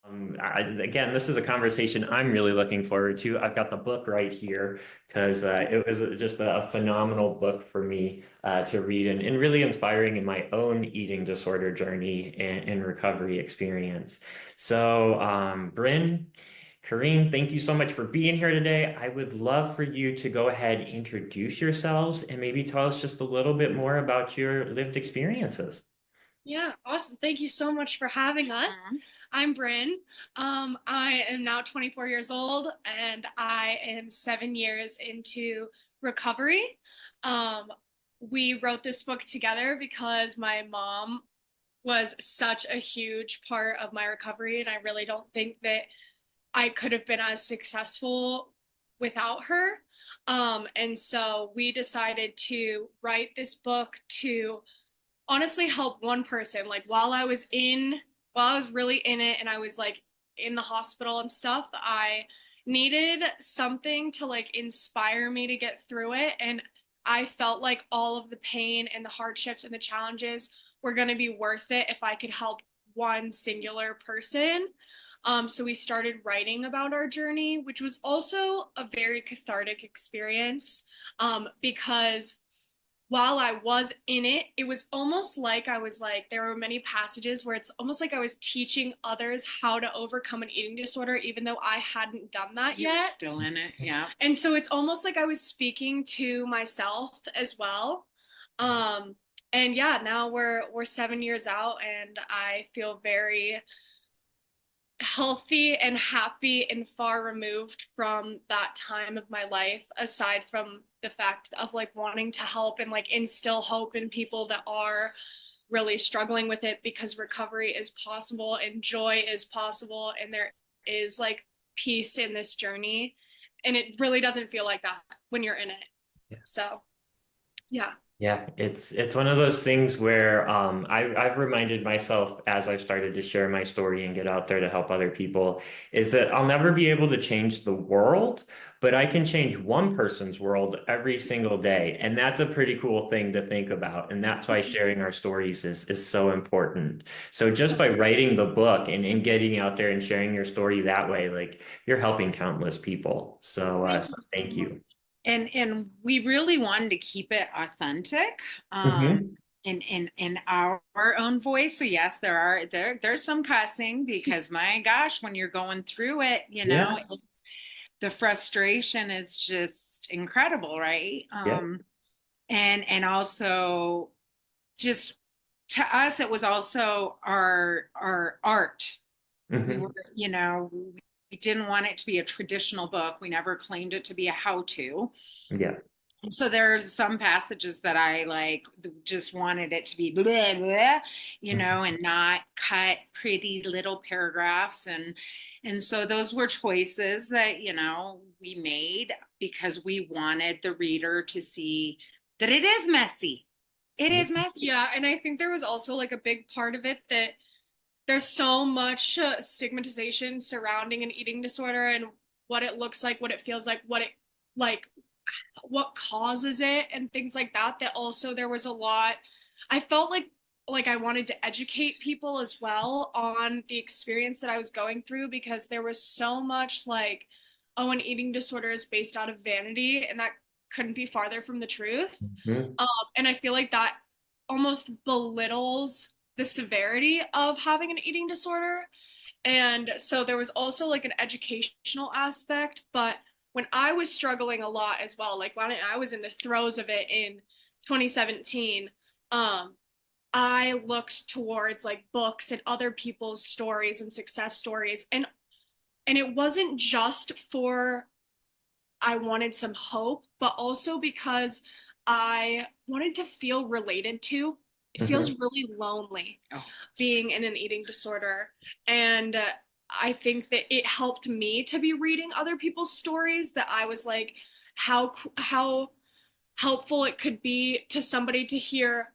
Again, this is a conversation I'm really looking forward to. I've got the book right here because it was just a phenomenal book for me to read and really inspiring in my own eating disorder journey and recovery experience. So, Bryn, Karyn, thank you so much for being here today. I would love for you to go ahead and introduce yourselves and maybe tell us just a little bit more about your lived experiences. Yeah, awesome. Thank you so much for having us. I'm Bryn. I am now 24 years old and I am 7 years into recovery. Um, we wrote this book together because my mom was such a huge part of my recovery, and I really don't think that I could have been as successful without her. And so we decided to write this book to honestly help one person. Like while I was really in it and I was like in the hospital and stuff, I needed something to like inspire me to get through it. And I felt like all of the pain and the hardships and the challenges were going to be worth it if I could help one singular person. So we started writing about our journey, which was also a very cathartic experience, because while I was in it, it was almost like there were many passages where it's almost like I was teaching others how to overcome an eating disorder, even though I hadn't done that You're yet. still in it, yeah. And so it's almost like I was speaking to myself as well. Um, and yeah, now we're 7 years out, and I feel very healthy and happy and far removed from that time of my life, aside from the fact of like wanting to help and like instill hope in people that are really struggling with it, because recovery is possible and joy is possible and there is like peace in this journey, and it really doesn't feel like that when you're in it. Yeah. So yeah. Yeah, it's one of those things where I've reminded myself as I've started to share my story and get out there to help other people is that I'll never be able to change the world, but I can change one person's world every single day. And that's a pretty cool thing to think about. And that's why sharing our stories is so important. So just by writing the book and getting out there and sharing your story that way, like you're helping countless people. So thank you. And we really wanted to keep it authentic, Hmm. in our own voice. So yes, there's some cussing because my gosh, when you're going through it, Yeah. the frustration is just incredible, right? Yeah. And also just to us, it was also our art. We were, Hmm. we didn't want it to be a traditional book. We never claimed it to be a how-to. Yeah. So there's some passages that I like just wanted it to be blah, blah, and not cut pretty little paragraphs. And so those were choices that, we made because we wanted the reader to see that it is messy. It is messy. Yeah, and I think there was also like a big part of it that there's so much stigmatization surrounding an eating disorder and what it looks like, what it feels like, what causes it, and things like that. That also there was a lot. I felt like I wanted to educate people as well on the experience that I was going through, because there was so much like, oh, an eating disorder is based out of vanity, and that couldn't be farther from the truth. Mhm. And I feel like that almost belittles the severity of having an eating disorder. And so there was also like an educational aspect. But when I was struggling a lot as well, like when I was in the throes of it in 2017, um, I looked towards like books and other people's stories and success stories. And it wasn't just for I wanted some hope, but also because I wanted to feel related to. It feels Mhm. really lonely Oh, being in an eating disorder. And I think that it helped me to be reading other people's stories, that I was like, how helpful it could be to somebody to hear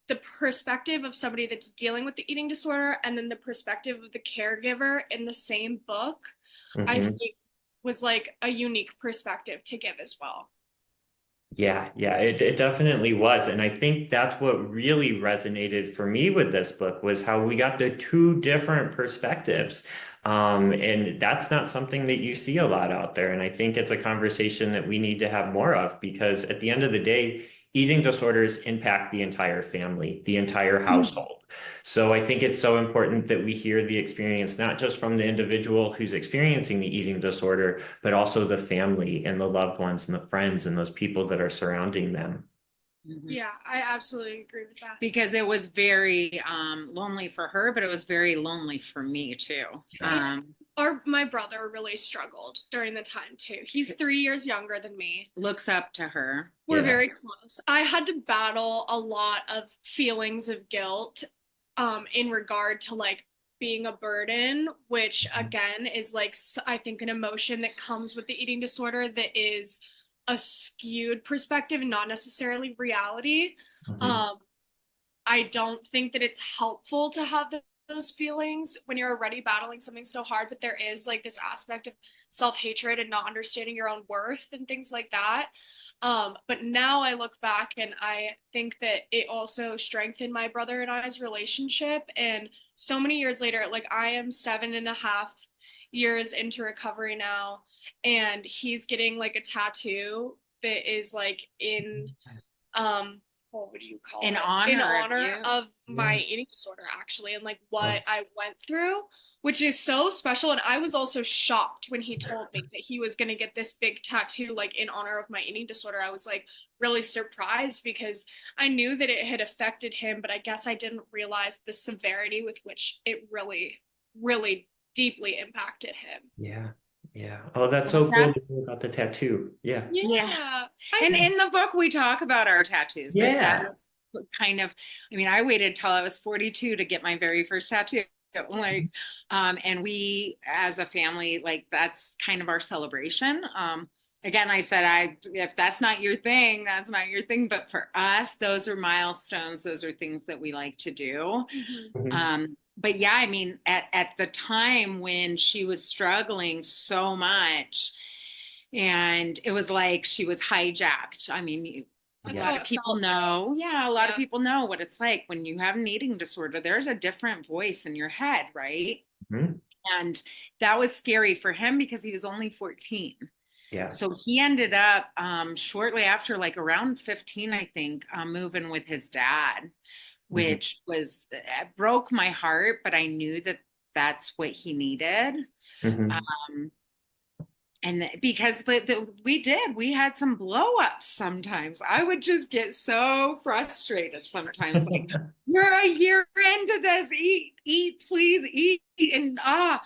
the perspective of somebody that's dealing with the eating disorder and then the perspective of the caregiver in the same book. I Mhm. think was like a unique perspective to give as well. Yeah, it definitely was. And I think that's what really resonated for me with this book was how we got the two different perspectives And that's not something that you see a lot out there. And I think it's a conversation that we need to have more of, because at the end of the day, eating disorders impact the entire family, the entire household. So I think it's so important that we hear the experience, not just from the individual who's experiencing the eating disorder, but also the family and the loved ones and the friends and those people that are surrounding them. Yeah, I absolutely agree with that. Because it was very lonely for her, but it was very lonely for me too. Yeah. My brother really struggled during the time too. He's 3 years younger than me. Looks up to her. We're Yeah. very close. I had to battle a lot of feelings of guilt in regard to like being a burden, which again is like I think an emotion that comes with the eating disorder that is a skewed perspective and not necessarily reality. Mhm. I don't think that it's helpful to have those feelings when you're already battling something so hard, but there is like this aspect of self-hatred and not understanding your own worth and things like that. But now I look back and I think that it also strengthened my brother and I's relationship. And so many years later, like I am 7.5 years into recovery now, and he's getting like a tattoo that is like in um what would you call In it? honor In of honor you. of my Yeah. eating disorder, actually, and like what I went through, which is so special. And I was also shocked when he told me that he was going to get this big tattoo, like in honor of my eating disorder. I was like really surprised because I knew that it had affected him, but I guess I didn't realize the severity with which it really, really deeply impacted him. Yeah. Yeah. Oh, that's Well, so cool to hear about the tattoo. Yeah. yeah. Yeah. And I in the book, we talk about our tattoos. Yeah. That's kind of, I mean, I waited till I was 42 to get my very first tattoo. Like, and we as a family, like that's kind of our celebration. Again, I said, if that's not your thing, that's not your thing. But for us, those are milestones. Those are things that we like to do. Mhm. Mhm. But yeah, I mean, at the time when she was struggling so much, and it was like she was hijacked. I mean, a That's Yeah. lot how of it people felt. know. Yeah, a lot of Yeah. people know what it's like when you have an eating disorder. There's a different voice in your head, right? Mhm. And that was scary for him because he was only 14. Yeah. So he ended up shortly after, like around 15, I think, moving with his dad, Mhm. which was broke my heart, but I knew that that's what he needed. Mhm. Um, and because we had some blow ups sometimes. I would just get so frustrated sometimes, like, we're a year into this, eat, please eat. And Yeah,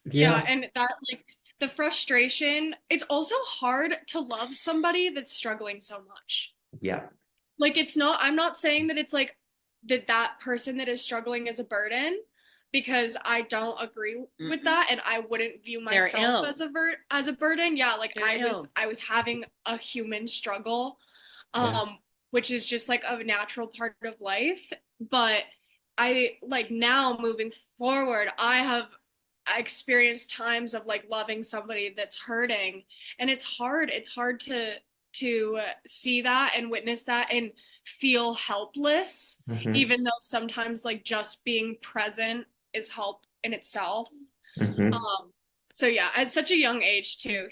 Yeah. and that like the frustration, it's also hard to love somebody that's struggling so much. Yeah. Like it's not, I'm not saying that it's like that person that is struggling is a burden, because I don't agree with mm-mm, that and I wouldn't view they're myself ill. as a burden. Yeah, like They're ill. I was having a human struggle, Yeah. which is just like a natural part of life. But I like now moving forward, I have experienced times of like loving somebody that's hurting, and it's hard to see that and witness that and feel helpless, Mhm. even though sometimes like just being present is help in itself. Mhm. um so yeah, at such a young age too,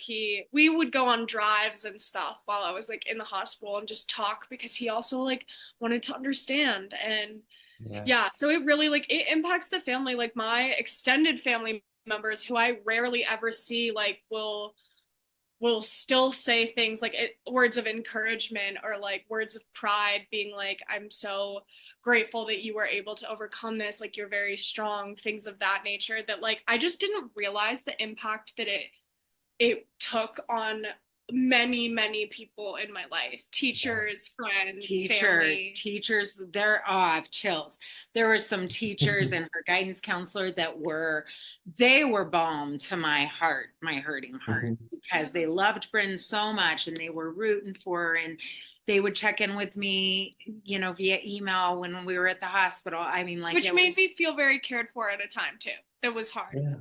we would go on drives and stuff while I was like in the hospital and just talk because he also like wanted to understand. And Yeah. yeah, so it really like it impacts the family. Like my extended family members who I rarely ever see like will still say things like words of encouragement or like words of pride, being like, I'm so grateful that you were able to overcome this, like you're very strong, things of that nature, that like I just didn't realize the impact that it took on many people in my life, Yeah. teachers, friends, Teachers, family. teachers, they're I have chills. There were some teachers and her guidance counselor that they were balm to my heart, my hurting heart, Mhm. because they loved Bryn so much and they were rooting for her, and they would check in with me, via email when we were at the hospital. I mean, like Which it made was, me feel very cared for at a time too. That was hard. Yeah.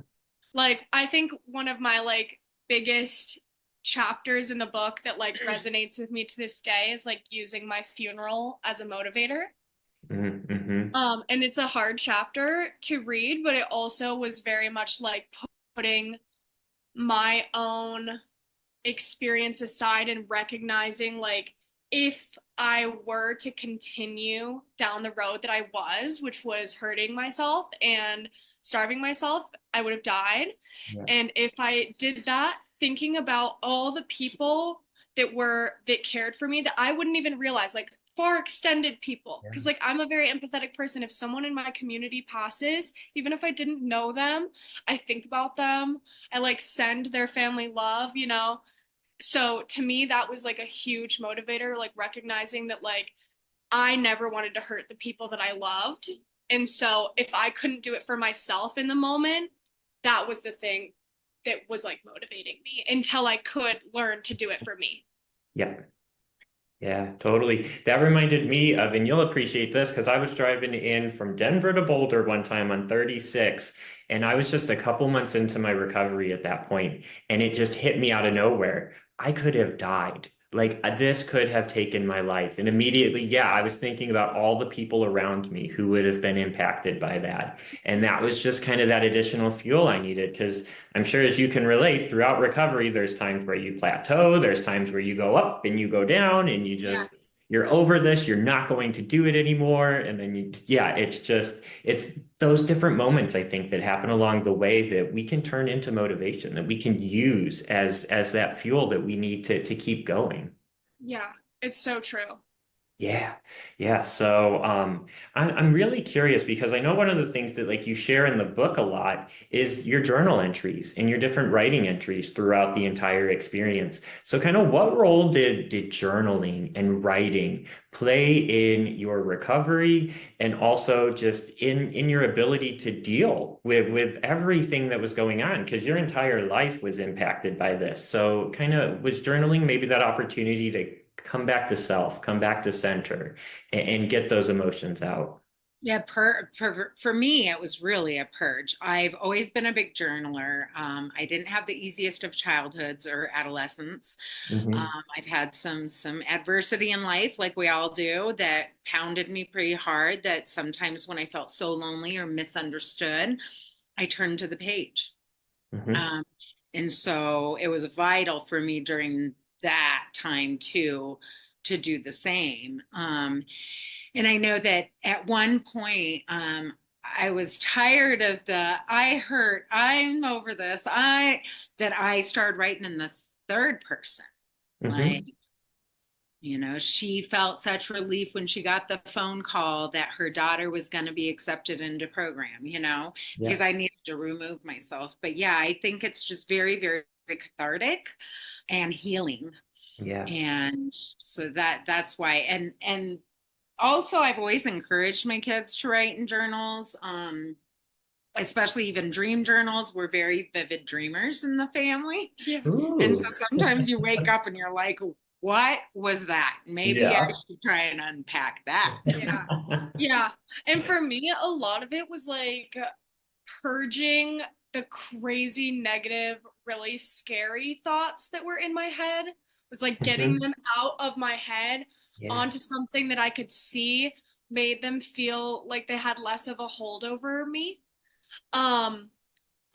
Like I think one of my like biggest chapters in the book that like resonates with me to this day is like using my funeral as a motivator. Mhm. And it's a hard chapter to read, but it also was very much like putting my own experience aside and recognizing like if I were to continue down the road that I was, which was hurting myself and starving myself, I would have died. Yeah. And if I did that, thinking about all the people that cared for me that I wouldn't even realize, like far extended people. Yeah. Because like I'm a very empathetic person. If someone in my community passes, even if I didn't know them, I think about them. I like send their family love, you know. So to me, that was like a huge motivator, like recognizing that like I never wanted to hurt the people that I loved. And so if I couldn't do it for myself in the moment, that was the thing that was like motivating me until I could learn to do it for me. Yeah. Yeah, totally. That reminded me of, and you'll appreciate this because I was driving in from Denver to Boulder one time on 36, and I was just a couple months into my recovery at that point, and it just hit me out of nowhere. I could have died. Like this could have taken my life. And immediately, yeah, I was thinking about all the people around me who would have been impacted by that. And that was just kind of that additional fuel I needed because I'm sure as you can relate throughout recovery, there's times where you plateau, there's times where you go up and you go down and you Yeah. just, you're over this, you're not going to do it anymore. And then you, yeah, it's just, it's those different moments I think that happen along the way that we can turn into motivation, that we can use as that fuel that we need to keep going. Yeah, it's so true. Yeah, yeah. So I'm really curious because I know one of the things that like you share in the book a lot is your journal entries and your different writing entries throughout the entire experience. So kind of what role did journaling and writing play in your recovery and also just in your ability to deal with everything that was going on? Because your entire life was impacted by this. So kind of was journaling maybe that opportunity to come back to self, come back to center, and get those emotions out. Yeah, for me, it was really a purge. I've always been a big journaler. I didn't have the easiest of childhoods or adolescence. Hmm. I've had some adversity in life, like we all do, that pounded me pretty hard. That sometimes when I felt so lonely or misunderstood, I turned to the page. Hmm. Um, and so it was vital for me during that time to do the same. And I know that at one point, I was tired of the I hurt, I'm over this, that I started writing in the third person. Like, Hmm. she felt such relief when she got the phone call that her daughter was going to be accepted into program, Yeah. because I needed to remove myself. But yeah, I think it's just very, very, very cathartic and healing. Yeah. And so that's why. And also I've always encouraged my kids to write in journals. Especially even dream journals. We're very vivid dreamers in the family. Yeah. And so Ooh. sometimes you wake up and you're like, what was that? Maybe I Yeah. should try and unpack that. Yeah. Yeah. And for me, a lot of it was like purging the crazy negative, really scary thoughts that were in my head. It was like getting Hmm. them out of my head Yeah. onto something that I could see, made them feel like they had less of a hold over me. Um,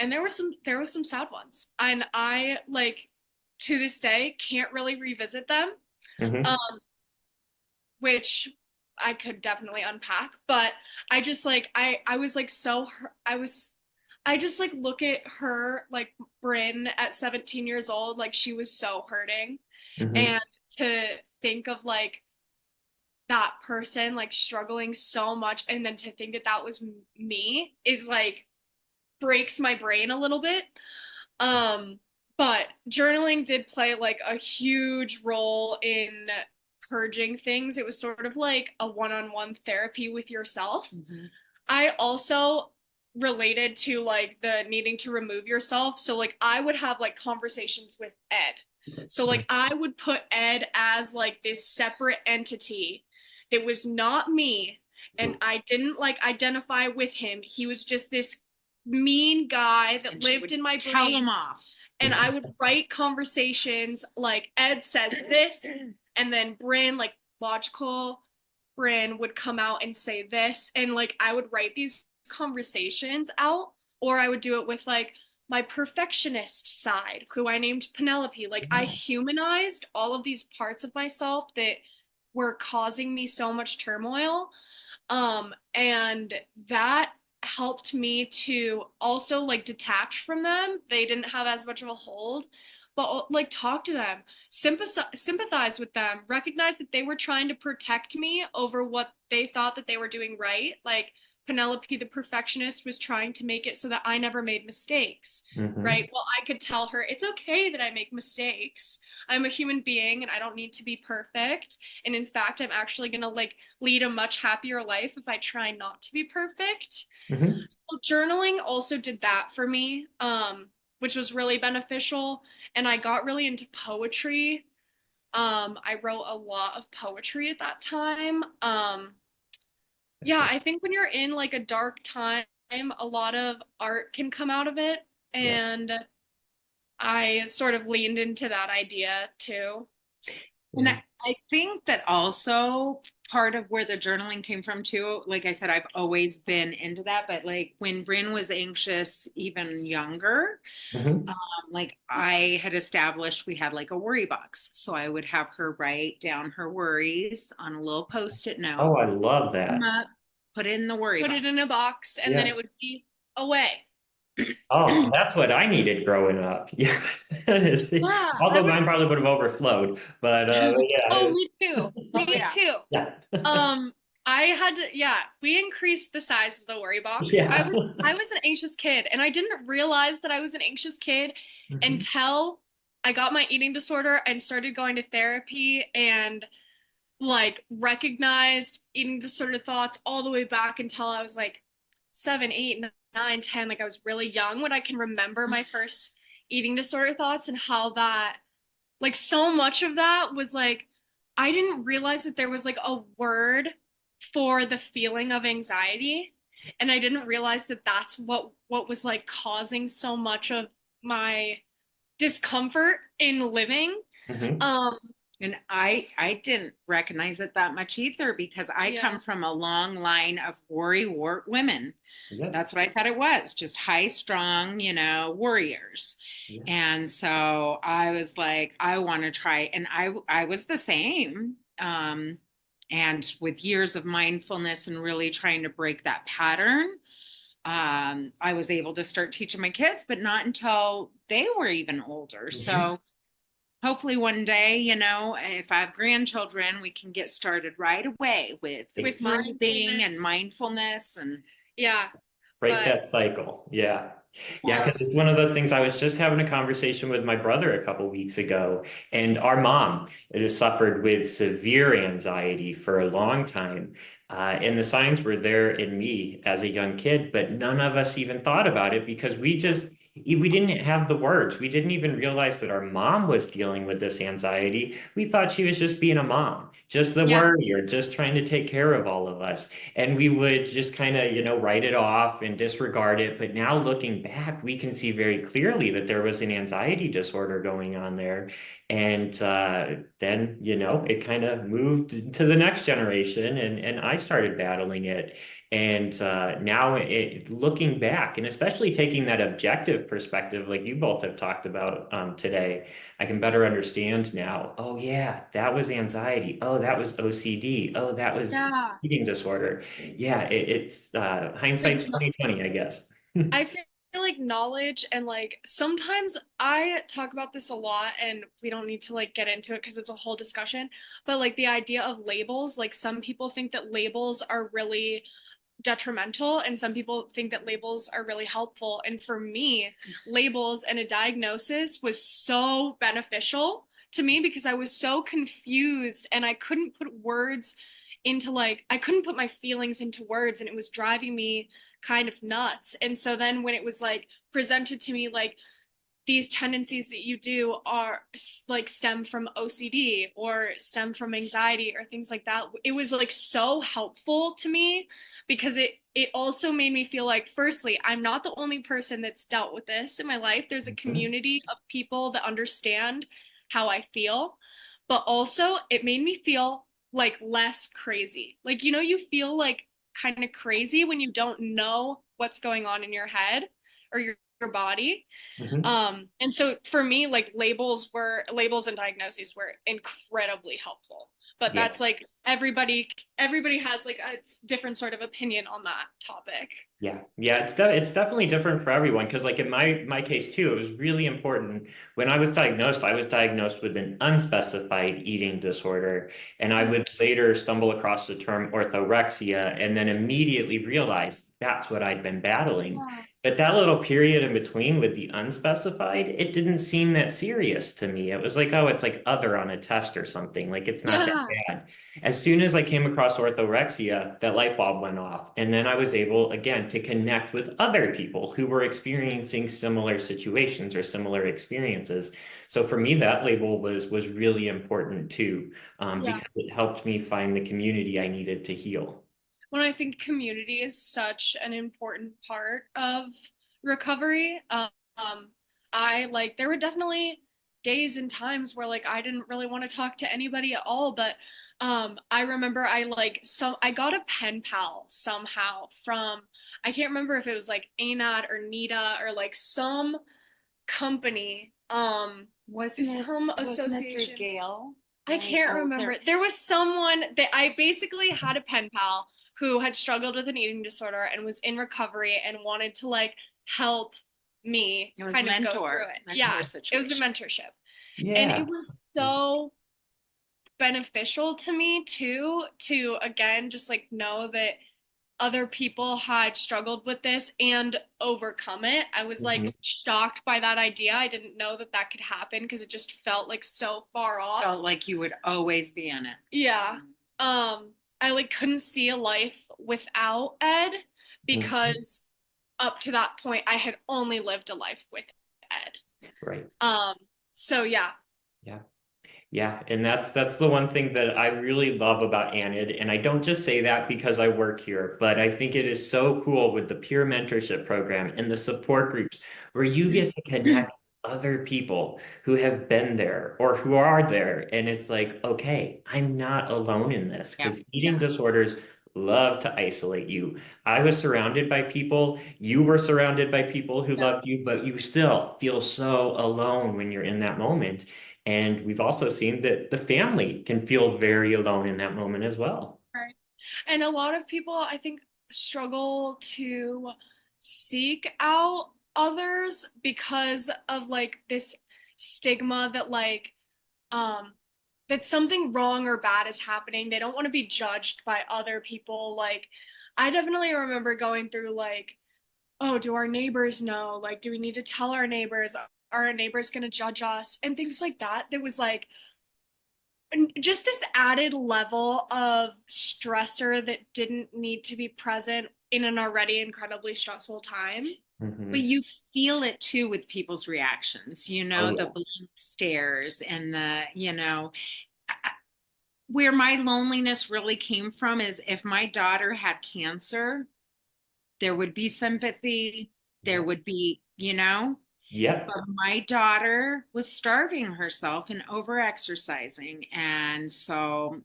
and there was some sad ones. And I like to this day can't really revisit them. Hmm. Um, which I could definitely unpack, but I just like I was like I just like look at her like Bryn at 17 years old, like she was so hurting. Hmm. And to think of like that person like struggling so much and then to think that that was me is like breaks my brain a little bit. Um, but journaling did play like a huge role in purging things. It was sort of like a one-on-one therapy with yourself. Mm-hmm. I also related to like the needing to remove yourself. So like I would have like conversations with Ed. So like I would put Ed as like this separate entity that was not me and I didn't like identify with him. He was just this mean guy that And she lived would in my tell them brain off. and I would write conversations like Ed says this and then Bryn like logical Bryn would come out and say this, and like I would write these conversations out, or I would do it with like my perfectionist side, who I named Penelope. Like I humanized all of these parts of myself that were causing me so much turmoil. And that helped me to also like detach from them. They didn't have as much of a hold, but like talk to them, sympathize with them, recognize that they were trying to protect me over what they thought that they were doing right. Like Penelope, the perfectionist, was trying to make it so that I never made mistakes, Mm-hmm. right? Well, I could tell her it's okay that I make mistakes. I'm a human being and I don't need to be perfect. And in fact, I'm actually going to like lead a much happier life if I try not to be perfect. Mm-hmm. So journaling also did that for me, which was really beneficial. And I got really into poetry. I wrote a lot of poetry at that time. Yeah, I think when you're in like a dark time, a lot of art can come out of it. Yeah. And I sort of leaned into that idea too. And I think that also part of where the journaling came from too, like I said, I've always been into that, but like when Bryn was anxious, even younger, Mm-hmm. like I had established we had like a worry box. So I would have her write down her worries on a little post-it Oh, note, I love them that. up, put it in the worry Put it in box. a box and then Yeah. it would be away. Oh, that's what I needed growing up. Yeah. Yeah, I Although was, mine probably would have overflowed, but oh, yeah. me too. Oh Me yeah. too. Yeah. Um, I had to, yeah, we increased the size of the worry box. Yeah. I was an anxious kid and I didn't realize that I was an anxious kid Mhm. until I got my eating disorder and started going to therapy and like recognized eating disorder thoughts all the way back until I was like 7, 8, 9, 10. Like I was really young when I can remember my first eating disorder thoughts and how that like so much of that was like I didn't realize that there was like a word for the feeling of anxiety, and I didn't realize that that's what was like causing so much of my discomfort in living. Mhm. Um And I didn't recognize it that much either because I yeah. come from a long line of worry wart women. Yeah. That's what I thought it was, just high strung, warriors. Yeah. And so I was like, I want to try. And I was the same. And with years of mindfulness and really trying to break that pattern, I was able to start teaching my kids, but not until they were even older. Mhm. So hopefully one day, if I have grandchildren, we can get started right away with With breathing and mindfulness. mindfulness and Yeah, Break but that cycle. Yeah. Yeah, because it's yes. one of the things I was just having a conversation with my brother a couple weeks ago, and our mom has suffered with severe anxiety for a long time. And the signs were there in me as a young kid, but none of us even thought about it because we didn't have the words. We didn't even realize that our mom was dealing with this anxiety. We thought she was just being a mom, just the yeah, worrier, just trying to take care of all of us. And we would just kind of, write it off and disregard it. But now looking back, we can see very clearly that there was an anxiety disorder going on there. And then, it kind of moved to the next generation and I started battling it. And now looking back and especially taking that objective perspective, like you both have talked about today, I can better understand now. Oh, yeah, that was anxiety. Oh, that was OCD. Oh, that was yeah. eating disorder. Yeah, it's Like hindsight's 2020, I guess. I feel like knowledge and like sometimes I talk about this a lot and we don't need to like get into it because it's a whole discussion, but like the idea of labels, like some people think that labels are really detrimental and some people think that labels are really helpful. And for me, labels and a diagnosis was so beneficial to me because I was so confused and I couldn't put words into like I couldn't put my feelings into words and it was driving me kind of nuts. And so then when it was like presented to me like these tendencies that you do are like stem from OCD or stem from anxiety or things like that. It was like so helpful to me because it also made me feel like firstly, I'm not the only person that's dealt with this in my life. There's a Mhm. community of people that understand how I feel, but also it made me feel like less crazy. Like, you know, you feel like kind of crazy when you don't know what's going on in your head or your body. Mhm. And so for me, like labels and diagnoses were incredibly helpful. But Yeah. that's like everybody has like a different sort of opinion on that topic. Yeah, yeah, it's definitely different for everyone because like in my case too, it was really important when I was diagnosed with an unspecified eating disorder, and I would later stumble across the term orthorexia and then immediately realize that's what I'd been battling. Yeah. But that little period in between with the unspecified, it didn't seem that serious to me. It was like, oh, it's like other on a test or something. Like it's not that Yeah. bad. As soon as I came across orthorexia, that light bulb went off. And then I was able, again, to connect with other people who were experiencing similar situations or similar experiences. So for me, that label was really important too, Yeah. because it helped me find the community I needed to heal. When I think community is such an important part of recovery. I like there were definitely days and times where like I didn't really want to talk to anybody at all, but I remember I got a pen pal somehow from I can't remember if it was like ANAD or NITA or like some company, some Wasn't it through association. Gail? I Right? can't Oh, remember. there. There was someone that I basically had a pen pal who had struggled with an eating disorder and was in recovery and wanted to like help me It was kind of go through it. mentor Yeah, it was a situation. mentorship. And it Yeah. was so beneficial to me too, to again just like know that other people had struggled with this and overcome it. I was Mhm. like shocked by that idea. I didn't know that that could happen because it just felt like so far off. Felt like you would always be in it. Yeah. I like couldn't see a life without Ed Mhm. because up to that point I had only lived a life with Ed. Right. Um, so yeah. Yeah. Yeah, and that's the one thing that I really love about Anid, and I don't just say that because I work here, but I think it is so cool with the peer mentorship program and the support groups where you get to connect with other people who have been there or who are there, and it's like, okay, I'm not alone in this Yeah. because eating disorders love to isolate you. I was surrounded by people, you were surrounded by people who Yeah. loved you, but you still feel so alone when you're in that moment. And we've also seen that the family can feel very alone in that moment as well. Right. And a lot of people, I think, struggle to seek out others because of like this stigma that um that something wrong or bad is happening. They don't want to be judged by other people. Like I definitely remember going through like, oh, do our neighbors know? Like, do we need to tell our neighbors? Are our neighbors going to judge us? And things like that. There was like just this added level of stressor that didn't need to be present in an already incredibly stressful time. But Hmm. you feel it too with people's reactions, Oh the yeah. blank stares and where my loneliness really came from is if my daughter had cancer, there would be sympathy, there Yeah. would be, Yep. but my daughter was starving herself and overexercising. And so,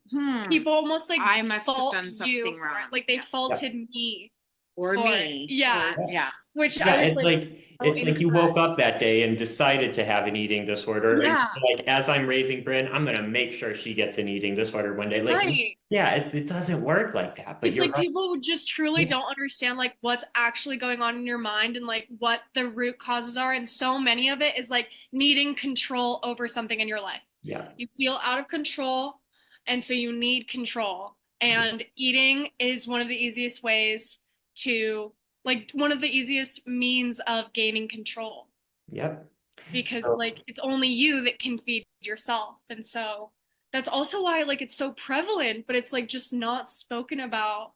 People almost like I must have fault done you something for it. wrong. Like they Yeah. faulted Yep. me Or for it. me, Yeah. or Yep. yeah. Which I Yeah, was like so it's like you woke incorrect. up that day and decided to have an eating disorder, and Yeah. you're like, as I'm raising Bryn, I'm gonna make sure she gets an eating disorder one day. Like, Right. yeah, it doesn't work like that, but It's you're like right. people just truly Yeah. don't understand like what's actually going on in your mind and like what the root causes are. And so many of it is like needing control over something in your life. Yeah. You feel out of control, and so you need control. Yeah. And eating is one of the easiest ways to, like, one of the easiest means of gaining control Yep. because, So, like, it's only you that can feed yourself. And so that's also why, like, it's so prevalent, but it's like just not spoken about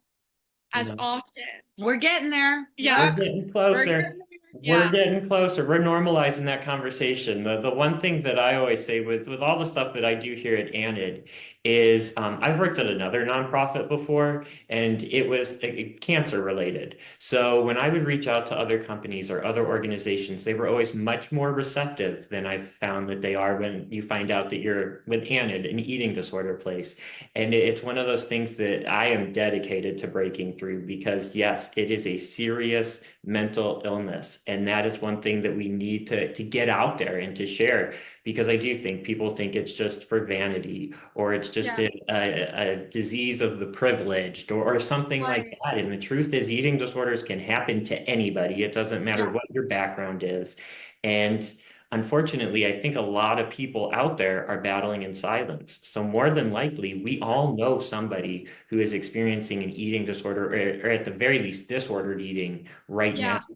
as no. often. We're getting there. Yeah. We're Look, getting We're closer. getting there. We're Yeah. getting closer. We're normalizing that conversation. The one thing that I always say with all the stuff that I do here at Anid is I've worked at another nonprofit before, and it was cancer related. So when I would reach out to other companies or other organizations, they were always much more receptive than I've found that they are when you find out that you're with ANID, an eating disorder place. And it's one of those things that I am dedicated to breaking through because, yes, it is a serious mental illness. And that is one thing that we need to get out there and to share because I do think people think it's just for vanity or it's just Yeah. a disease of the privileged or something like Right. that. And the truth is, eating disorders can happen to anybody. It doesn't matter Yeah. what your background is. And unfortunately, I think a lot of people out there are battling in silence. So more than likely, we all know somebody who is experiencing an eating disorder or at the very least disordered eating right now. Yeah.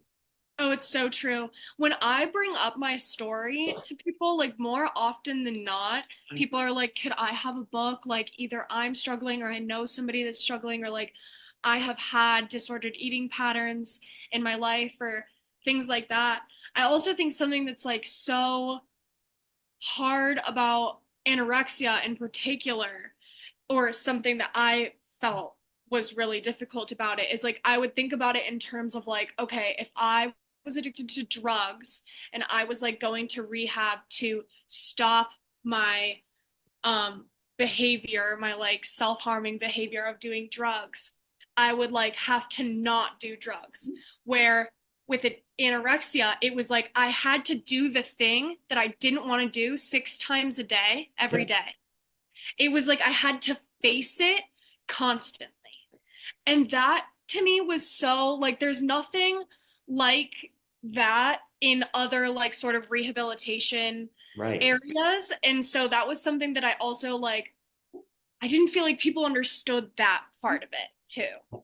Oh, it's so true. When I bring up my story to people, like more often than not, people are like, could I have a book? Like either I'm struggling or I know somebody that's struggling, or like I have had disordered eating patterns in my life or things like that. I also think something that's like so hard about anorexia in particular, or something that I felt was really difficult about it, is like I would think about it in terms of like, okay, if I was addicted to drugs and I was like going to rehab to stop my behavior, my like self-harming behavior of doing drugs, I would like have to not do drugs. Where with it, anorexia, it was like I had to do the thing that I didn't want to do 6 times a day, every Yep. day. It was like I had to face it constantly. And that to me was so like there's nothing like that in other like sort of rehabilitation Right. areas. And so that was something that I also like I didn't feel like people understood that part of it too.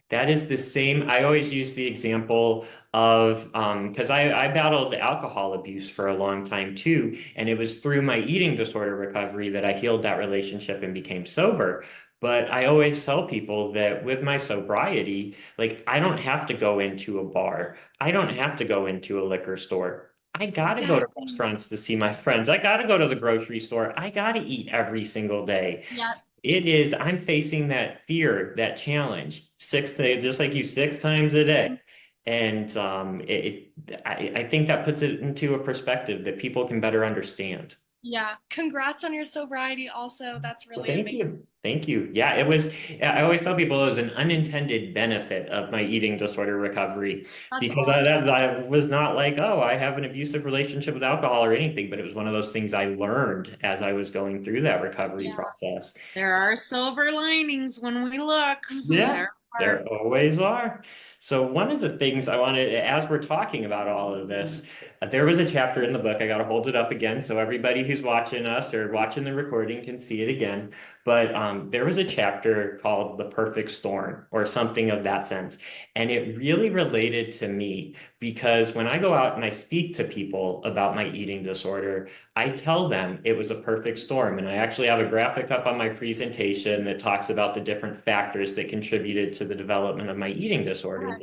That is the same. I always use the example of because I battled alcohol abuse for a long time too, and it was through my eating disorder recovery that I healed that relationship and became sober. But I always tell people that with my sobriety, like I don't have to go into a bar. I don't have to go into a liquor store. I gotta go to Exactly. restaurants to see my friends. I gotta go to the grocery store. I gotta eat every single day. Yeah. It is, I'm facing that fear, that challenge, just like you, 6 times a day. And I think that puts it into a perspective that people can better understand. Yeah. Congrats on your sobriety also. That's Well, really thank amazing. you. Thank you. Yeah, it was, I always tell people it was an unintended benefit of my eating disorder recovery That's because awesome. I was not like, oh, I have an abusive relationship with alcohol or anything, but it was one of those things I learned as I was going through that recovery Yeah. process. There are silver linings when we look. Yeah, There are. there always are. So one of the things I wanted, as we're talking about all of this, there was a chapter in the book. I got to hold it up again so everybody who's watching us or watching the recording can see it again. But there was a chapter called The Perfect Storm or something of that sense. And it really related to me because when I go out and I speak to people about my eating disorder, I tell them it was a perfect storm. And I actually have a graphic up on my presentation that talks about the different factors that contributed to the development of my eating disorder.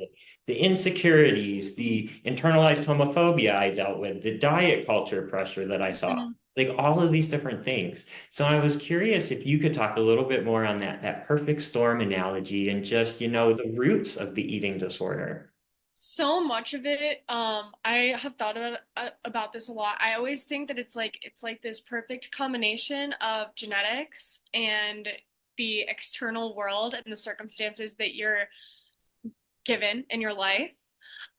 The insecurities, the internalized homophobia I dealt with, the diet culture pressure that I saw, Mhm. like all of these different things. So I was curious if you could talk a little bit more on that perfect storm analogy and just, the roots of the eating disorder. So much of it, I have thought about this a lot. I always think that it's like this perfect combination of genetics and the external world and the circumstances that you're given in your life,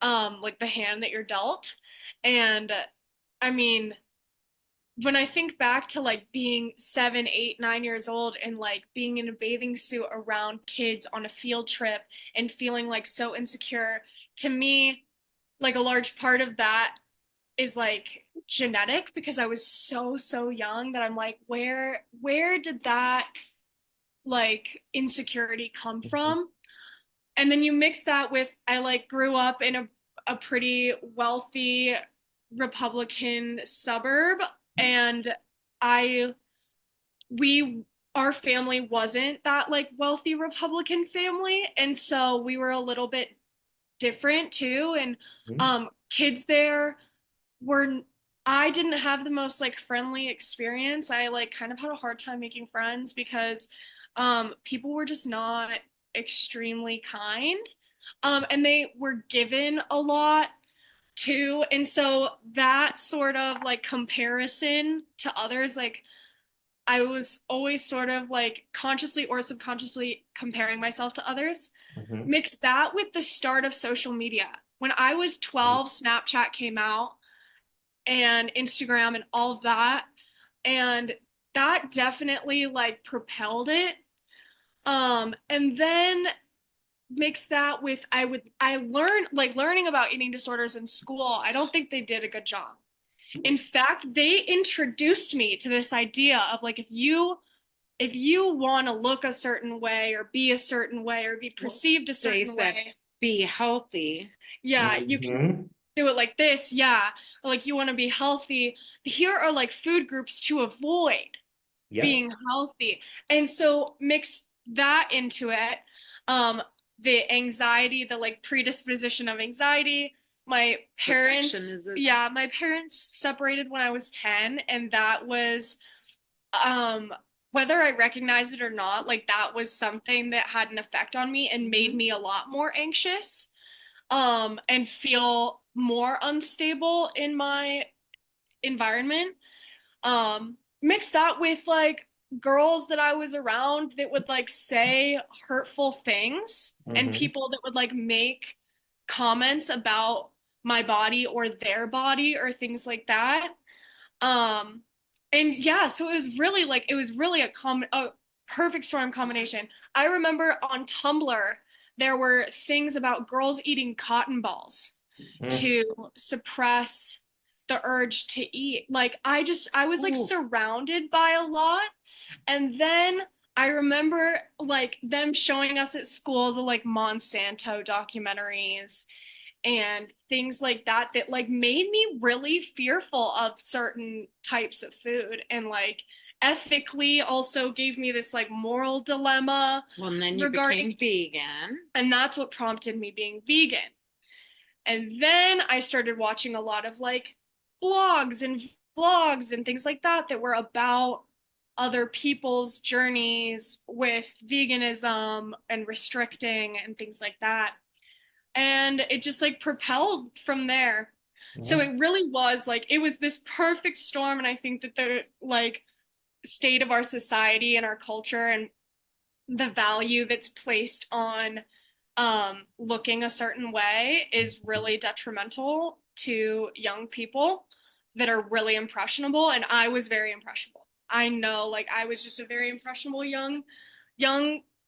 like the hand that you're dealt. And I mean, when I think back to like being 7, 8, 9 years old and like being in a bathing suit around kids on a field trip and feeling like so insecure, to me, like a large part of that is like genetic because I was so, so young that I'm like, where did that like insecurity come from? And then you mix that with I like grew up in a pretty wealthy Republican suburb, and I we our family wasn't that like wealthy Republican family, and so we were a little bit different too. And Mhm. kids there were I didn't have the most like friendly experience. I like kind of had a hard time making friends because people were just not extremely kind. And they were given a lot too. And so that sort of like comparison to others, like I was always sort of like consciously or subconsciously comparing myself to others. Hmm. Mix that with the start of social media. When I was 12, Snapchat came out and Instagram and all of that. And that definitely like propelled it. And then mix that with I learned like learning about eating disorders in school. I don't think they did a good job. In fact, they introduced me to this idea of like if you want to look a certain way or be a certain way or be perceived a They certain said, way, be healthy. yeah, you can Hmm. do it like this, yeah. Or like you want to be healthy. Here are like food groups to avoid Yep. being healthy. And so mix that into it. Um, the anxiety, the like predisposition of anxiety. My parents, Perfectionism. yeah, my parents separated when I was 10, and that was um whether I recognized it or not, like that was something that had an effect on me and made me a lot more anxious and feel more unstable in my environment. Mix that with like girls that I was around that would like say hurtful things and Hmm. people that would like make comments about my body or their body or things like that. Um, and yeah, so it was really a perfect storm combination. I remember on Tumblr there were things about girls eating cotton balls Hmm. to suppress the urge to eat. Like I was like Ooh, surrounded by a lot. And then I remember like them showing us at school the like Monsanto documentaries and things like that that like made me really fearful of certain types of food and like ethically also gave me this like moral dilemma well, and then you regarding, became vegan. and that's what prompted me being vegan. And then I started watching a lot of like blogs and vlogs and things like that that were about other people's journeys with veganism and restricting and things like that. And it just like propelled from there. So Yeah. it really was like it was this perfect storm. And I think that the like state of our society and our culture and the value that's placed on looking a certain way is really detrimental to young people that are really impressionable. And I was very impressionable. I know, like, I was just a very impressionable young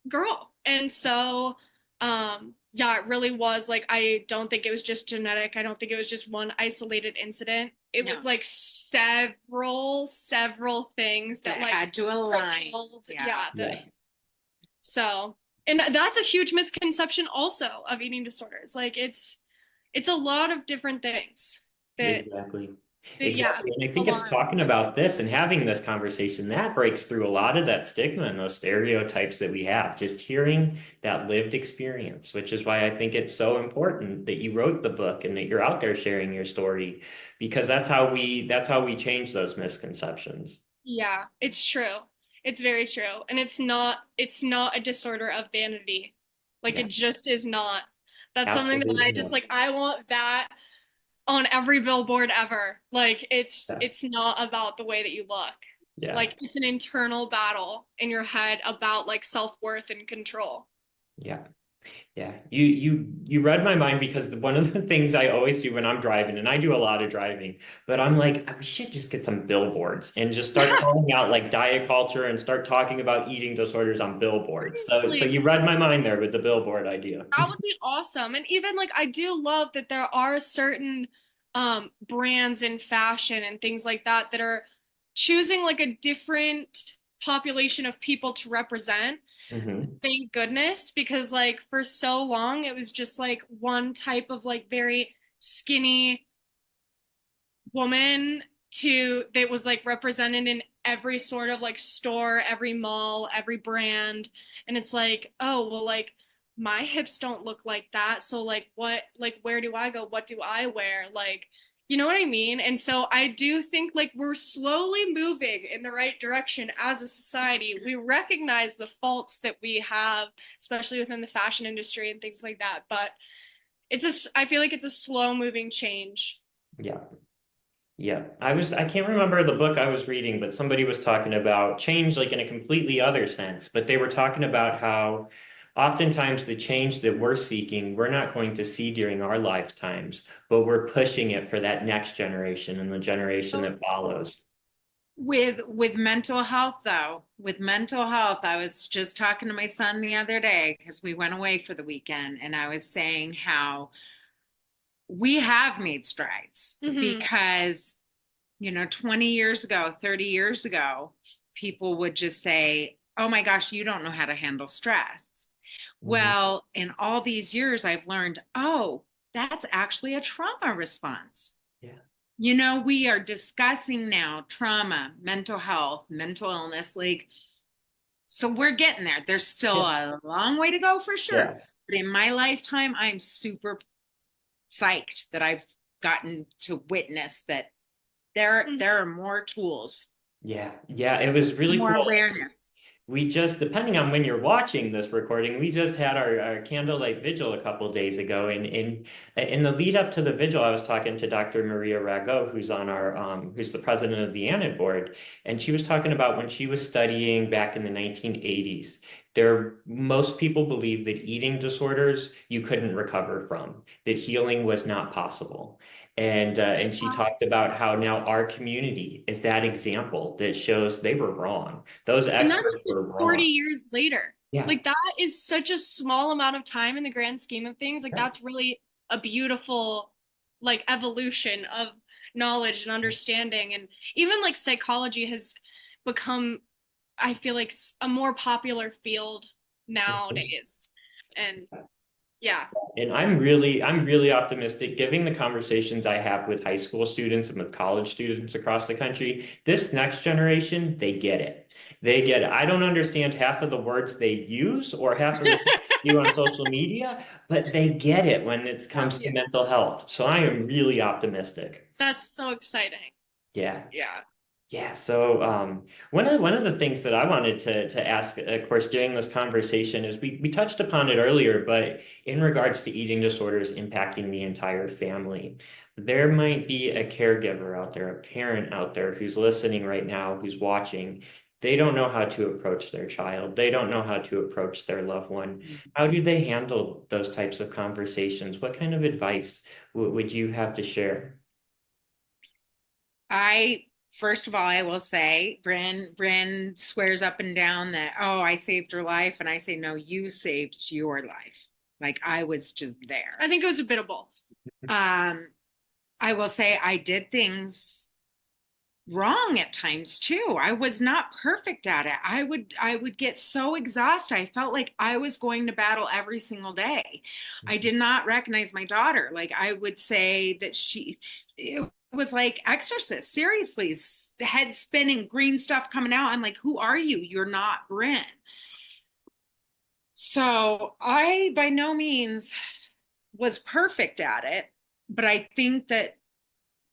girl. And so, yeah, it really was like, I don't think it was just genetic. I don't think it was just one isolated incident. It No, was like several things that that like had to align. propelled, Yeah. yeah, the Yeah. so, and that's a huge misconception also of eating disorders. Like it's a lot of different things that Exactly. yeah, Exactly. And I think it's alarm. talking about this and having this conversation that breaks through a lot of that stigma and those stereotypes that we have, just hearing that lived experience, which is why I think it's so important that you wrote the book and that you're out there sharing your story, because that's how we change those misconceptions. Yeah, it's true. It's very true. And it's not a disorder of vanity. Like Yeah, it just is not. That's something that absolutely I just not. like I want that on every billboard ever. Like Yeah. it's not about the way that you look. Yeah. Like it's an internal battle in your head about like self-worth and control. Yeah. Yeah, you read my mind because one of the things I always do when I'm driving, and I do a lot of driving, but I'm like, we should just get some billboards and just start calling out like diet culture and start talking about eating disorders on billboards. So Seriously, you read my mind there with the billboard idea. that would be awesome. And even like I do love that there are certain brands in fashion and things like that that are choosing like a different population of people to represent. Hmm. Thank goodness, because like for so long it was just like one type of like very skinny woman to that was like represented in every sort of like store, every mall, every brand. And it's like, oh, well, like my hips don't look like that. So like what like where do I go? What do I wear? Like You know what I mean? And so I do think like we're slowly moving in the right direction as a society. We recognize the faults that we have, especially within the fashion industry and things like that. But I feel like it's a slow moving change. Yeah. Yeah. I can't remember the book I was reading, but somebody was talking about change like in a completely other sense. But they were talking about how oftentimes the change that we're seeking, we're not going to see during our lifetimes, but we're pushing it for that next generation and the generation that follows. With mental health though, with mental health, I was just talking to my son the other day because we went away for the weekend, and I was saying how we have made strides Hmm. because, 20 years ago, 30 years ago, people would just say, "Oh my gosh, you don't know how to handle stress." Mhm. Well, in all these years, I've learned, oh, that's actually a trauma response. Yeah. We are discussing now trauma, mental health, mental illness. Like, so we're getting there. There's still Yeah. a long way to go for sure. Yeah. But in my lifetime, I'm super psyched that I've gotten to witness that there are more tools, Yeah. Yeah. It was really more cool. awareness. We just, depending on when you're watching this recording, we just had our candlelight vigil a couple days ago. And in the lead up to the vigil, I was talking to Dr. Maria Rago, who's the president of the ANID board. And she was talking about when she was studying back in the 1980s. Most people believed that eating disorders you couldn't recover from, that healing was not possible. And she talked about how now our community is that example that shows they were wrong. Those And that's experts like were 40 wrong. years later. Yeah. Like that is such a small amount of time in the grand scheme of things. Like Yeah. that's really a beautiful like evolution of knowledge and understanding. And even like psychology has become, I feel like a more popular field nowadays. And yeah. And I'm really optimistic, given the conversations I have with high school students and with college students across the country. This next generation, they get it. They get it. I don't understand half of the words they use or half of the things they do on social media, but they get it when it Yeah. comes to mental health. So I am really optimistic. That's so exciting. Yeah. Yeah. Yeah, so one of the things that I wanted to ask, of course, during this conversation is we touched upon it earlier, but in regards to eating disorders impacting the entire family, there might be a caregiver out there, a parent out there who's listening right now, who's watching. They don't know how to approach their child. They don't know how to approach their loved one. How do they handle those types of conversations? What kind of advice would you have to share? I First of all, I will say, Bryn swears up and down that, oh, I saved your life, and I say, no, you saved your life. Like I was just there. I think it was a bit of both. Um, I will say I did things wrong at times too. I was not perfect at it. I would get so exhausted. I felt like I was going to battle every single day. I did not recognize my daughter. Like I would say that it was like Exorcist. Seriously, head spinning, green stuff coming out. I'm like, who are you? You're not Bryn. So I by no means was perfect at it, but I think that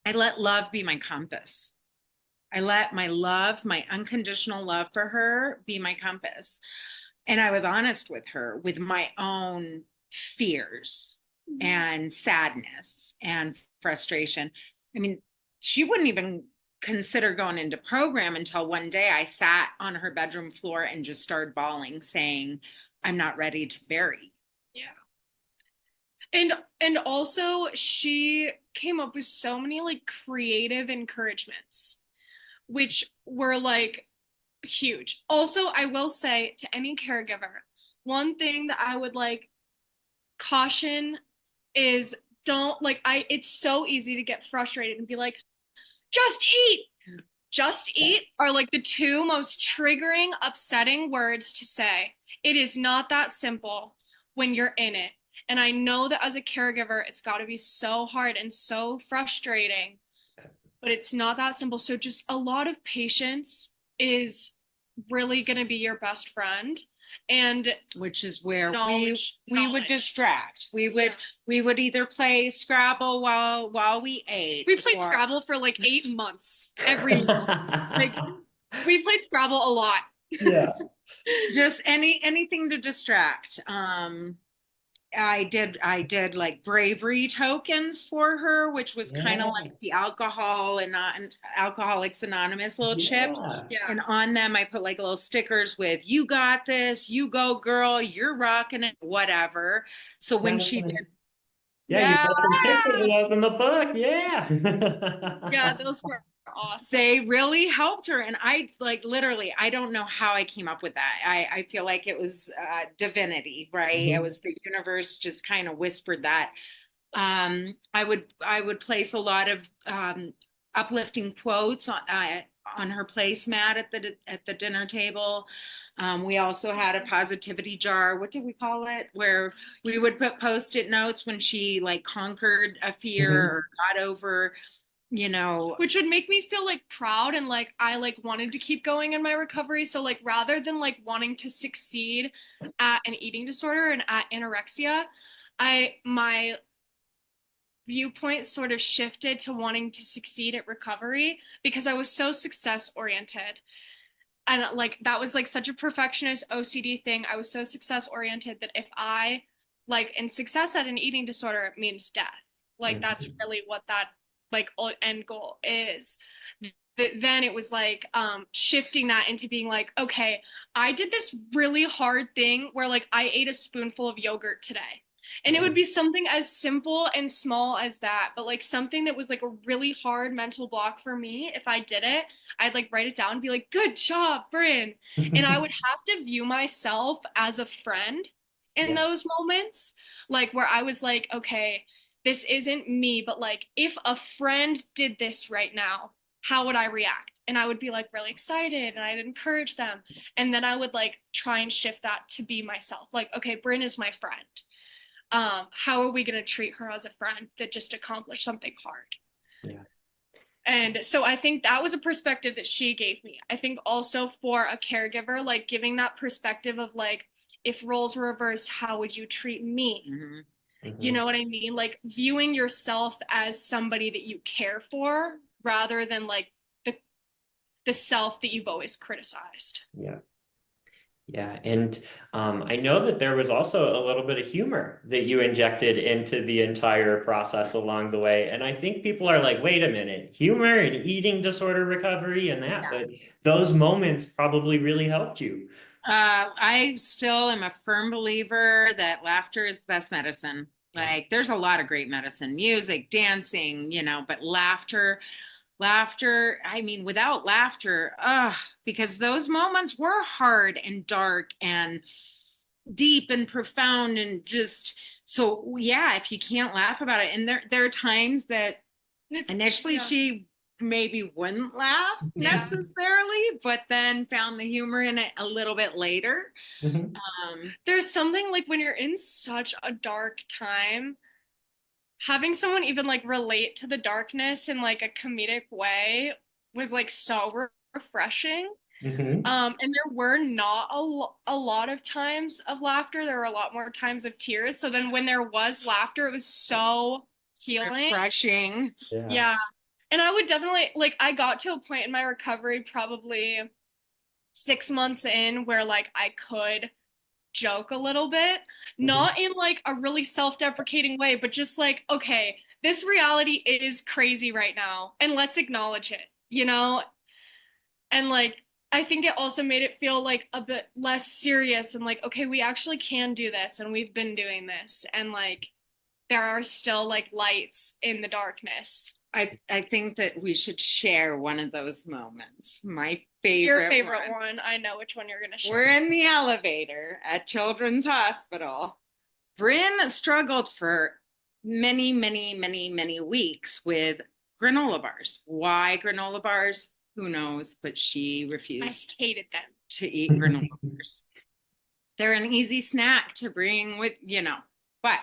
I let love be my compass. I let my love, my unconditional love for her be my compass. And I was honest with her with my own fears and sadness and frustration. I mean, she wouldn't even consider going into program until one day I sat on her bedroom floor and just started bawling, saying, I'm not ready to bury. Yeah. And also she came up with so many like creative encouragements, which were like huge. Also, I will say to any caregiver, one thing that I would like caution is don't like it's so easy to get frustrated and be like, just eat. Just eat are like the two most triggering, upsetting words to say. It is not that simple when you're in it. And I know that as a caregiver, it's got to be so hard and so frustrating, but it's not that simple. So just a lot of patience is really going to be your best friend. And which is where knowledge, we would distract. We would either play Scrabble while we ate. We played Scrabble for like 8 months every like we played Scrabble a lot. Yeah. Just anything to distract. I did like bravery tokens for her, which was kind of like the alcohol and Alcoholics Anonymous little chips. Yeah. And on them I put like little stickers with "You got this, you go girl, you're rocking it," whatever. So when she did, yeah, you got some pictures of those in the book. Yeah. Yeah, those were awesome. They really helped her. And I like literally, I don't know how I came up with that. I feel like it was divinity, right? Mm-hmm. It was the universe just kind of whispered that. I would place a lot of uplifting quotes on her placemat at the dinner table. We also had a positivity jar. What did we call it? Where we would put Post-it notes when she like conquered a fear or got over, which would make me feel like proud and like I like wanted to keep going in my recovery. So like rather than like wanting to succeed at an eating disorder and at anorexia, my viewpoint sort of shifted to wanting to succeed at recovery because I was so success oriented. And like that was like such a perfectionist OCD thing. I was so success oriented that if I like, and success at an eating disorder means death. Like that's really what that like end goal is. Then it was like shifting that into being like, okay, I did this really hard thing where like I ate a spoonful of yogurt today. And it would be something as simple and small as that, but like something that was like a really hard mental block for me. If I did it, I'd like write it down and be like, good job, Bryn. And I would have to view myself as a friend in those moments, like where I was like, okay, this isn't me, but like if a friend did this right now, how would I react? And I would be like really excited and I'd encourage them. And then I would like try and shift that to be myself. Like, okay, Bryn is my friend. How are we going to treat her as a friend that just accomplished something hard? Yeah. And so I think that was a perspective that she gave me. I think also for a caregiver, like giving that perspective of like, if roles were reversed, how would you treat me? You know what I mean? Like viewing yourself as somebody that you care for rather than like the self that you've always criticized. Yeah. Yeah. And I know that there was also a little bit of humor that you injected into the entire process along the way. And I think people are like, wait a minute, humor and eating disorder recovery and that, but those moments probably really helped you. I still am a firm believer that laughter is the best medicine. Like there's a lot of great medicine, music, dancing, but laughter, I mean, without laughter, because those moments were hard and dark and deep and profound and just, so yeah, if you can't laugh about it. And there are times that initially she maybe wouldn't laugh necessarily, but then found the humor in it a little bit later. There's something like when you're in such a dark time, having someone even like relate to the darkness in like a comedic way was like so refreshing. And there were not a lot of times of laughter. There were a lot more times of tears. So then when there was laughter, it was so healing. Refreshing. Yeah. And I would definitely like, I got to a point in my recovery probably 6 months in where like I could joke a little bit, not in like a really self-deprecating way, but just like, okay, this reality is crazy right now and let's acknowledge it, And like I think it also made it feel like a bit less serious and like, okay, we actually can do this and we've been doing this and like there are still like lights in the darkness. I think that we should share one of those moments. Your favorite one. I know which one you're going to share. We're in the elevator at Children's Hospital. Bryn struggled for many, many, many, many weeks with granola bars. Why granola bars? Who knows? But she refused. I hated them. To eat granola bars. They're an easy snack to bring with, but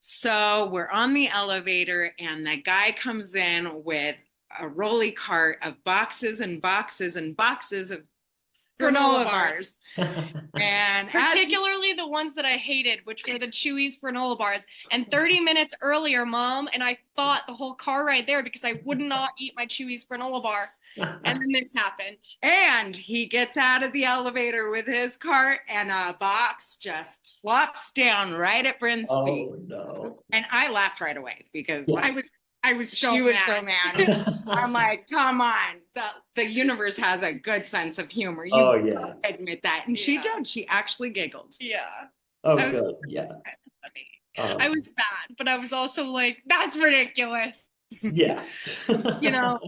so we're on the elevator and the guy comes in with a rolly cart of boxes and boxes and boxes of granola bars. And particularly the ones that I hated, which were the Chewy's granola bars. And 30 minutes earlier, Mom and I fought the whole car ride there because I would not eat my Chewy's granola bar. And then this happened. And he gets out of the elevator with his cart and a box just plops down right at Bryn's feet. Oh no. And I laughed right away because Yeah. I was so she was mad. so mad. I'm like, come on. The universe has a good sense of humor. You Oh yeah. admit that. And she Yeah. did. She actually giggled. Yeah. Oh That was good. Yeah. funny. I was bad, but I was also like, that's ridiculous. Yeah. You know.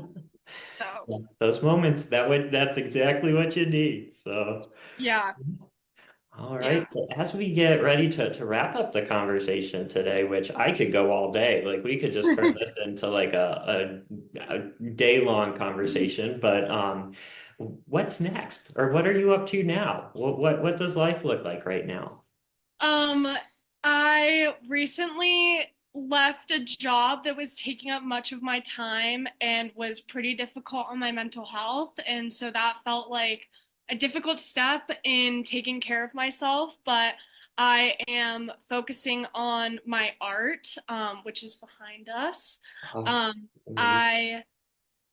So Yeah, those moments, that's exactly what you need. So yeah. all right. So as we get ready to wrap up the conversation today, which I could go all day, like we could just turn this into like a day-long conversation, but what's next? Or what are you up to now? What does life look like right now? I recently left a job that was taking up much of my time and was pretty difficult on my mental health. And so that felt like a difficult step in taking care of myself. But I am focusing on my art, which is behind us. Oh, Um, amazing.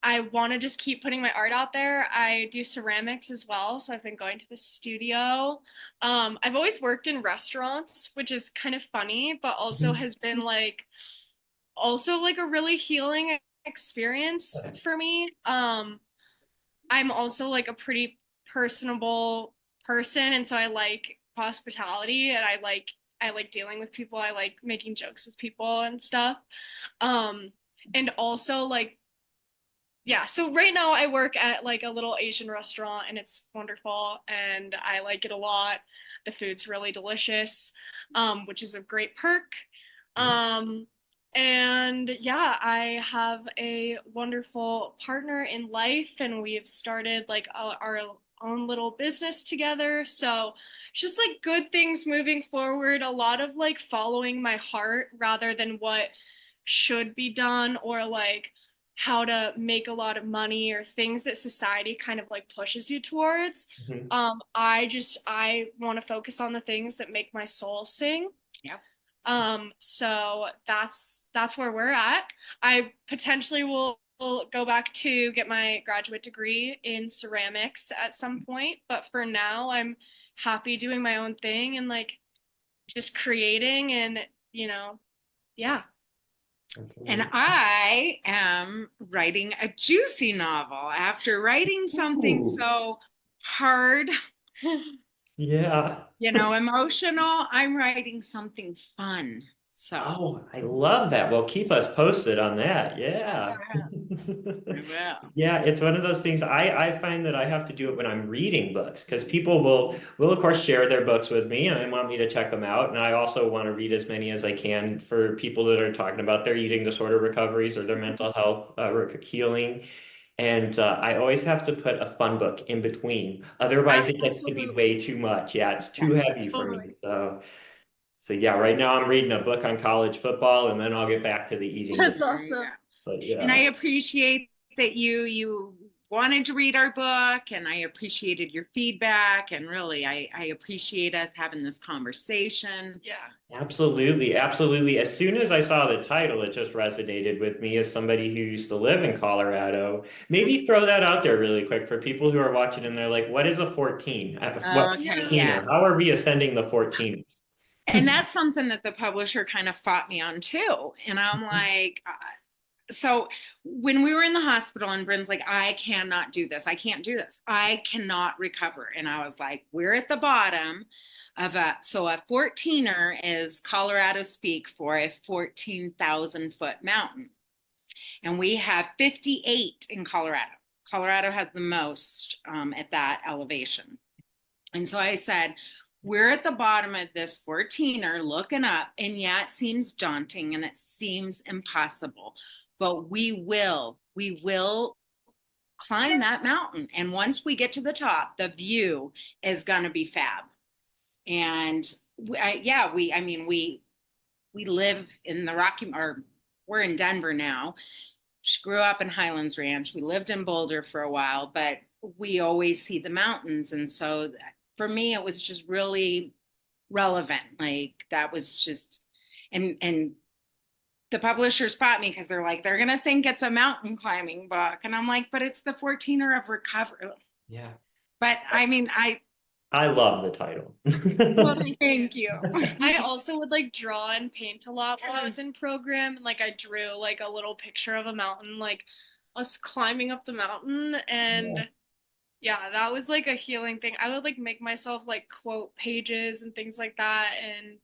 I want to just keep putting my art out there. I do ceramics as well, so I've been going to the studio. I've always worked in restaurants, which is kind of funny, but also has been like a really healing experience for me. I'm also like a pretty personable person, and so I like hospitality, and I like dealing with people. I like making jokes with people and stuff. Um, and also like yeah, so right now I work at like a little Asian restaurant and it's wonderful and I like it a lot. The food's really delicious, which is a great perk. Um, and yeah, I have a wonderful partner in life and we've started like our own little business together. So it's just like good things moving forward, a lot of like following my heart rather than what should be done or like how to make a lot of money or things that society kind of like pushes you towards. Mhm. I want to focus on the things that make my soul sing. Yep. So that's where we're at. I potentially will go back to get my graduate degree in ceramics at some point, but for now I'm happy doing my own thing and like just creating and yeah. And I am writing a juicy novel after writing something Ooh. so hard, Yeah. emotional. I'm writing something fun. So Oh, I love that. Well, keep us posted on that. Yeah. I will. Yeah, it's one of those things I find that I have to do it when I'm reading books because people will of course share their books with me and they want me to check them out. And I also want to read as many as I can for people that are talking about their eating disorder recoveries or their mental health healing. And I always have to put a fun book in between. Otherwise, it gets to be Absolutely. way too much. Yeah, it's too heavy for me. Totally. So yeah, right now I'm reading a book on college football, and then I'll get back to the eating That's disorder. awesome. But And I yeah, appreciate that you wanted to read our book and I appreciated your feedback and really I appreciate us having this conversation. Yeah. absolutely, absolutely. As soon as I saw the title, it just resonated with me as somebody who used to live in Colorado. Maybe throw that out there really quick for people who are watching and they're like, "What is a 14? What Okay, 14er? yeah. How are we ascending the 14?" And that's something that the publisher kind of fought me on too. And I'm like, so when we were in the hospital and Bryn's like, I cannot do this. I can't do this. I cannot recover. And I was like, we're at the bottom of a 14er is Colorado speak for a 14,000 foot mountain. And we have 58 in Colorado. Colorado has the most at that elevation. And so I said, we're at the bottom of this 14er looking up, and yeah, it seems daunting and it seems impossible, but we will climb that mountain. And once we get to the top, the view is going to be fab. And we live in the or we're in Denver now. She grew up in Highlands Ranch. We lived in Boulder for a while, but we always see the mountains. And so for me, it was just really relevant. Like that was just, and the publishers fought me because they're like, they're going to think it's a mountain climbing book. And I'm like, but it's the 14er of recovery. Yeah. But I mean, I love the title. well, thank you. I also would like draw and paint a lot while I was in program, and like I drew like a little picture of a mountain, like us climbing up the mountain, and yeah, that was like a healing thing. I would like make myself like quote pages and things like that, and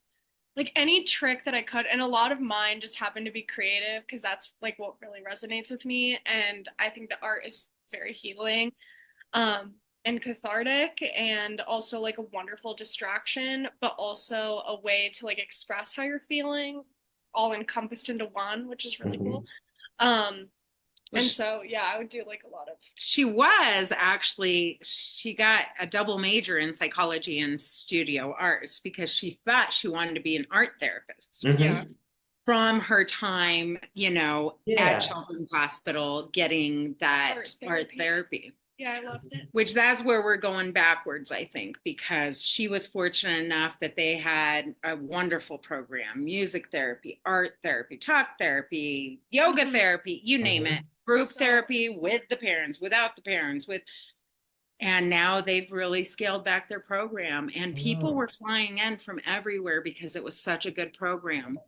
like any trick that I could. And a lot of mine just happened to be creative because that's like what really resonates with me. And I think the art is very healing, and cathartic, and also like a wonderful distraction, but also a way to like express how you're feeling, all encompassed into one, which is really cool. And so, yeah, I would do like a lot of. She got a double major in psychology and studio arts because she thought she wanted to be an art therapist. Yeah. From her time, at Yeah. Children's Hospital, getting that art therapy. Yeah, I loved it. Which that's where we're going backwards, I think, because she was fortunate enough that they had a wonderful program: music therapy, art therapy, talk therapy, yoga therapy, you name it, group therapy with the parents, without the parents, and now they've really scaled back their program, and people were flying in from everywhere because it was such a good program.